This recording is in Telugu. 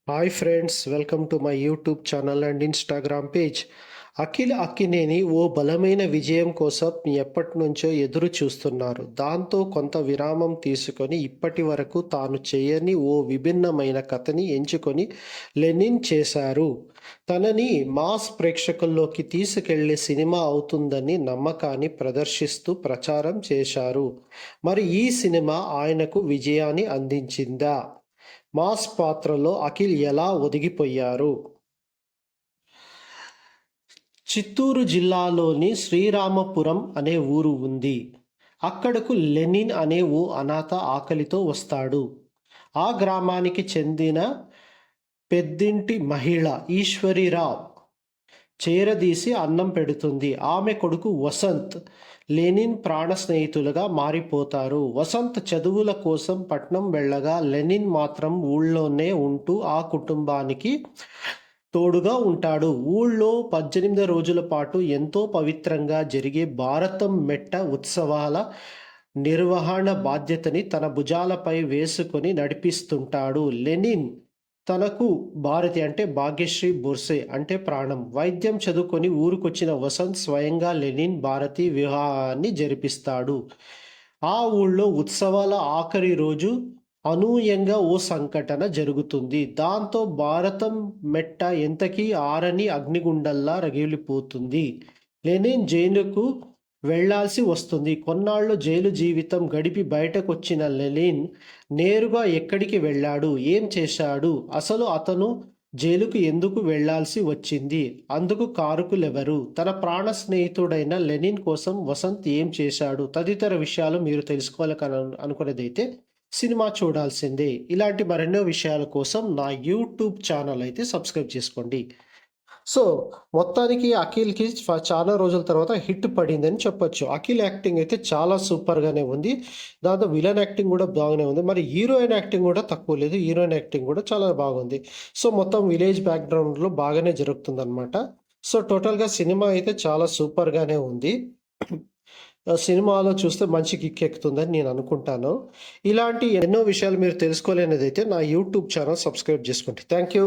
Hi friends, welcome to my YouTube channel and Instagram page. Akhil Akkineni ఓ బలమైన విజయం కోసం ఎప్పటినుంచో ఎదురు చూస్తున్నారు. దాంతో కొంత విరామం తీసుకొని ఇప్పటి వరకు తాను చేయని ఓ విభిన్నమైన కథని ఎంచుకొని లెనిన్ చేశారు. తనని మాస్ ప్రేక్షకుల్లోకి తీసుకెళ్లే సినిమా అవుతుందని నమ్మకాన్ని ప్రదర్శిస్తూ ప్రచారం చేశారు. మరి ఈ సినిమా ఆయనకు విజయాన్ని అందించిందా? మాస్ పాత్రలో అఖిల్ ఎలా ఒదిగిపోయారు? చిత్తూరు జిల్లాలోని శ్రీరామపురం అనే ఊరు ఉంది. అక్కడకు లెనిన్ అనే ఓ అనాథ ఆకలితో వస్తాడు. ఆ గ్రామానికి చెందిన పెద్దింటి మహిళ ఈశ్వరీరావు చేరదీసి అన్నం పెడుతుంది. ఆమె కొడుకు వసంత్ లెనిన్ ప్రాణ స్నేహితులుగా మారిపోతారు. వసంత్ చదువుల కోసం పట్నం వెళ్ళగా లెనిన్ మాత్రం ఊళ్ళోనే ఉంటూ ఆ కుటుంబానికి తోడుగా ఉంటాడు. ఊళ్ళో 18 రోజుల పాటు ఎంతో పవిత్రంగా జరిగే భారతం మెట్ట ఉత్సవాల నిర్వహణ బాధ్యతని తన భుజాలపై వేసుకొని నడిపిస్తుంటాడు. లెనిన్ తనకు భారతి అంటే భాగ్యశ్రీ బొర్సే అంటే ప్రాణం. వైద్యం చదువుకొని ఊరికొచ్చిన వసంత్ స్వయంగా లెనిన్ భారతి వివాహాన్ని జరిపిస్తాడు. ఆ ఊళ్ళో ఉత్సవాల ఆఖరి రోజు అనూహ్యంగా ఓ సంఘటన జరుగుతుంది. దాంతో భారతం మెట్ట ఎంతకీ ఆరని అగ్నిగుండంలా రగిలిపోతుంది. లెనిన్ జైలుకు వెళ్లాల్సి వస్తుంది. కొన్నాళ్ళు జైలు జీవితం గడిపి బయటకొచ్చిన లెనిన్ నేరుగా ఎక్కడికి వెళ్ళాడు, ఏం చేశాడు, అసలు అతను జైలుకు ఎందుకు వెళ్లాల్సి వచ్చింది, అందుకు కారకులెవరు, తన ప్రాణ స్నేహితుడైన లెనిన్ కోసం వసంత్ ఏం చేశాడు తదితర విషయాలు మీరు తెలుసుకోవాలని అనుకునేదైతే సినిమా చూడాల్సిందే. ఇలాంటి మరెన్నో విషయాల కోసం నా యూట్యూబ్ ఛానల్ అయితే సబ్స్క్రైబ్ చేసుకోండి. సో మొత్తానికి అఖిల్కి చాలా రోజుల తర్వాత హిట్ పడిందని చెప్పొచ్చు. అఖిల్ యాక్టింగ్ అయితే చాలా సూపర్గానే ఉంది. దాంతో విలన్ యాక్టింగ్ కూడా బాగానే ఉంది. మరి హీరోయిన్ యాక్టింగ్ కూడా తక్కువ లేదు. హీరోయిన్ యాక్టింగ్ కూడా చాలా బాగుంది. సో మొత్తం విలేజ్ బ్యాక్గ్రౌండ్లో బాగానే జరుగుతుంది అనమాట. సో టోటల్గా సినిమా అయితే చాలా సూపర్గానే ఉంది. సినిమాలో చూస్తే మంచి కిక్ ఎక్కుతుందని నేను అనుకుంటాను. ఇలాంటి ఎన్నో విషయాలు మీరు తెలుసుకోలేనిదైతే నా యూట్యూబ్ ఛానల్ సబ్స్క్రైబ్ చేసుకోండి. Thank you.